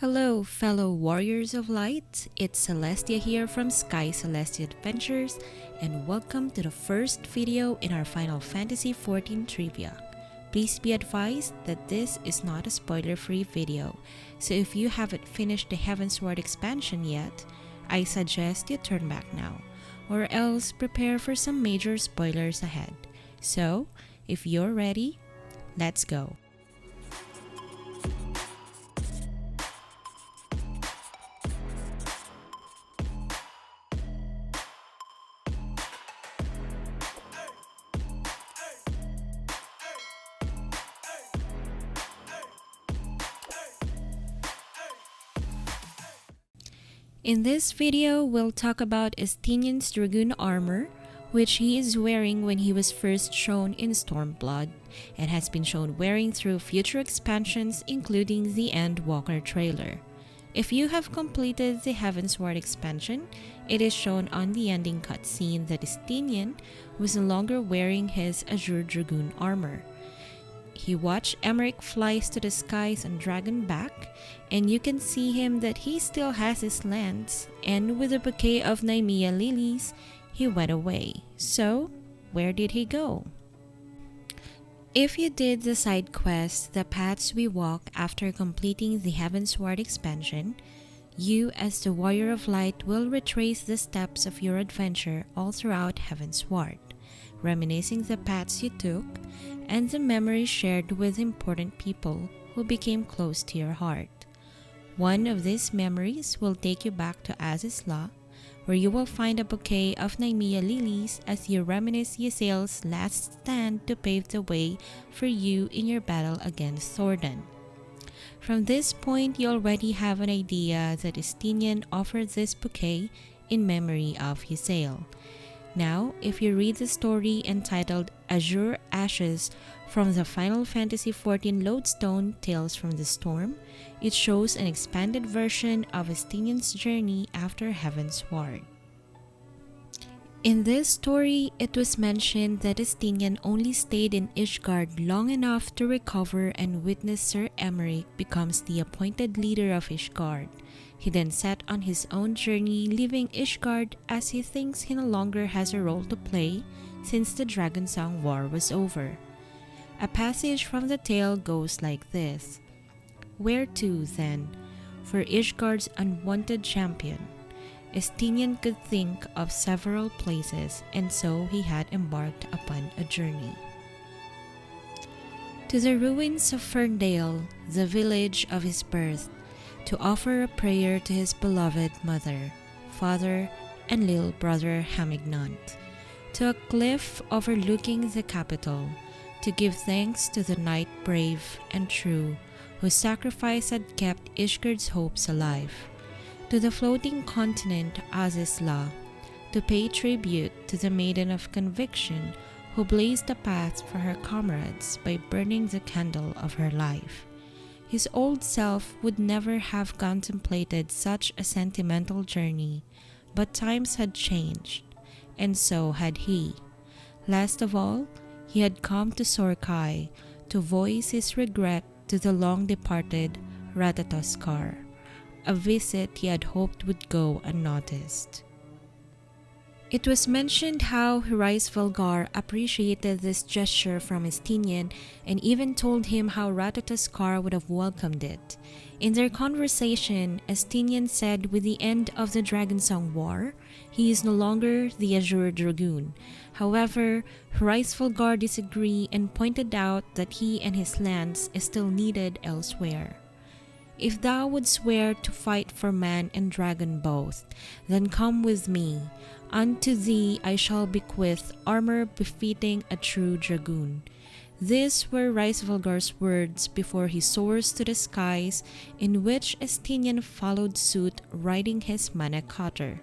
Hello, fellow warriors of light. It's Celestia here from Sky Celestia Adventures, and welcome to the first video in our Final Fantasy XIV trivia. Please be advised that this is not a spoiler-free video, so if you haven't finished the Heavensward expansion yet, I suggest you turn back now, or else prepare for some major spoilers ahead. So, if you're ready, let's go. In this video, we'll talk about Estinien's Dragoon armor, which he is wearing when he was first shown in Stormblood, and has been shown wearing through future expansions including the Endwalker trailer. If you have completed the Heavensward expansion, it is shown on the ending cutscene that Estinien was no longer wearing his Azure Dragoon armor. He watched Emmerich flies to the skies on Dragonback, and you can see him that he still has his lance, and with a bouquet of Nymea lilies, he went away. So, where did he go? If you did the side quest, the paths we walk after completing the Heavensward expansion, you as the Warrior of Light will retrace the steps of your adventure all throughout Heavensward, reminiscing the paths you took, and the memories shared with important people who became close to your heart. One of these memories will take you back to Azizla, where you will find a bouquet of Nymea lilies as you reminisce Ysael's last stand to pave the way for you in your battle against Thordan. From this point, you already have an idea that Estinien offered this bouquet in memory of Ysael. Now, if you read the story entitled Azure Ashes from the Final Fantasy XIV Lodestone Tales from the Storm, it shows an expanded version of Estinien's journey after Heavensward. In this story, it was mentioned that Estinien only stayed in Ishgard long enough to recover and witness Sir Emmerich becomes the appointed leader of Ishgard. He then set on his own journey, leaving Ishgard as he thinks he no longer has a role to play since the Dragonsong War was over. A passage from the tale goes like this: "Where to, then, for Ishgard's unwanted champion? Estinien could think of several places, and so he had embarked upon a journey. To the ruins of Ferndale, the village of his birth, to offer a prayer to his beloved mother, father, and little brother Hamignant, to a cliff overlooking the capital, to give thanks to the knight brave and true, whose sacrifice had kept Ishgard's hopes alive, to the floating continent Azizla, to pay tribute to the maiden of conviction who blazed the path for her comrades by burning the candle of her life. His old self would never have contemplated such a sentimental journey, but times had changed, and so had he. Last of all, he had come to Sorkai to voice his regret to the long-departed Ratatoskar, a visit he had hoped would go unnoticed." It was mentioned how Heavensward appreciated this gesture from Estinien and even told him how Ratatoskar would have welcomed it. In their conversation, Estinien said with the end of the Dragonsong War, he is no longer the Azure Dragoon. However, Heavensward disagreed and pointed out that he and his lance is still needed elsewhere. "If thou would swear to fight for man and dragon both, then come with me. Unto thee I shall bequeath armor befitting a true dragoon." These were Heavensward's words before he soars to the skies, in which Estinien followed suit riding his mana cutter.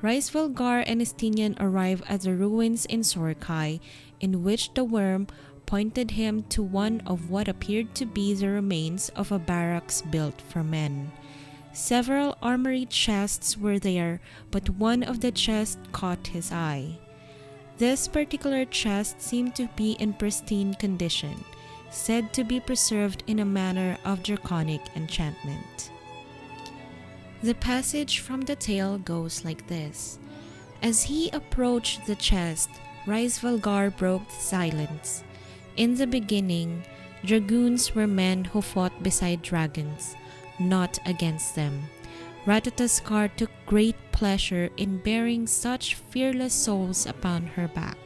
Heavensward and Estinien arrive at the ruins in Sorkai, in which the worm pointed him to one of what appeared to be the remains of a barracks built for men. Several armory chests were there, but one of the chests caught his eye. This particular chest seemed to be in pristine condition, said to be preserved in a manner of draconic enchantment. The passage from the tale goes like this. As he approached the chest, Rysvelgar broke the silence. In the beginning, dragoons were men who fought beside dragons, not against them. Ratatoskar took great pleasure in bearing such fearless souls upon her back,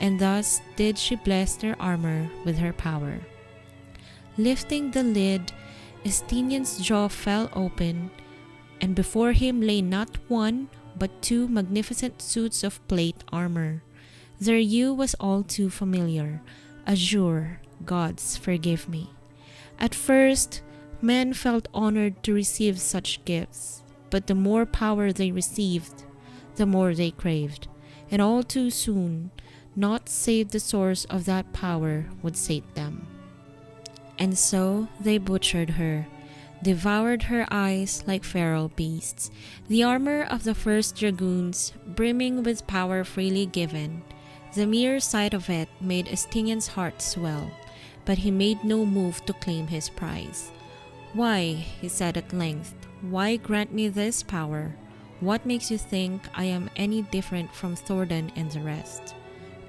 and thus did she bless their armor with her power. Lifting the lid, Estinien's jaw fell open, and before him lay not one, but two magnificent suits of plate armor. Their hue was all too familiar, azure, gods forgive me. At first, men felt honored to receive such gifts, but the more power they received, the more they craved, and all too soon, naught save the source of that power would sate them. And so they butchered her, devoured her eyes like feral beasts. The armor of the first dragoons, brimming with power freely given, the mere sight of it made Estinien's heart swell, but he made no move to claim his prize. "Why," he said at length, "why grant me this power? What makes you think I am any different from Thordan and the rest?"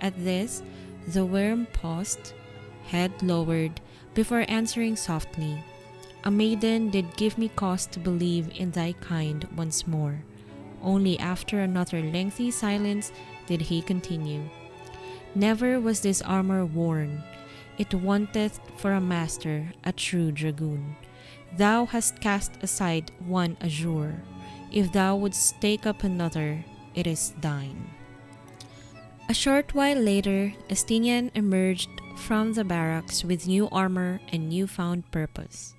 At this, the worm paused, head lowered, before answering softly, "A maiden did give me cause to believe in thy kind once more." Only after another lengthy silence did he continue, "Never was this armor worn. It wanteth for a master a true dragoon. Thou hast cast aside one azure. If thou wouldst take up another, it is thine." A short while later, Estinien emerged from the barracks with new armor and newfound purpose.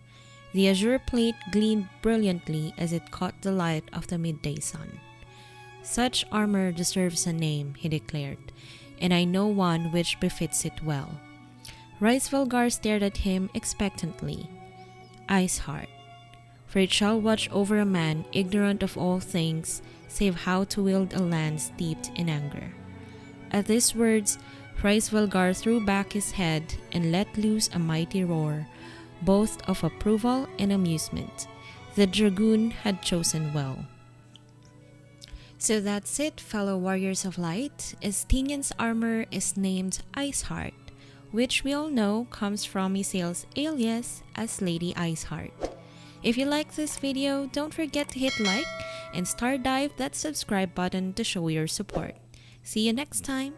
The azure plate gleamed brilliantly as it caught the light of the midday sun. "Such armor deserves a name," he declared, "and I know one which befits it well." Rysvelgar stared at him expectantly. "Iceheart, for it shall watch over a man ignorant of all things save how to wield a lance steeped in anger." At these words, Rysvelgar threw back his head and let loose a mighty roar, both of approval and amusement. The dragoon had chosen well. So that's it, fellow warriors of light. Estinien's armor is named Iceheart, which we all know comes from Isael's alias as Lady Iceheart. If you like this video, don't forget to hit like and star dive that subscribe button to show your support. See you next time!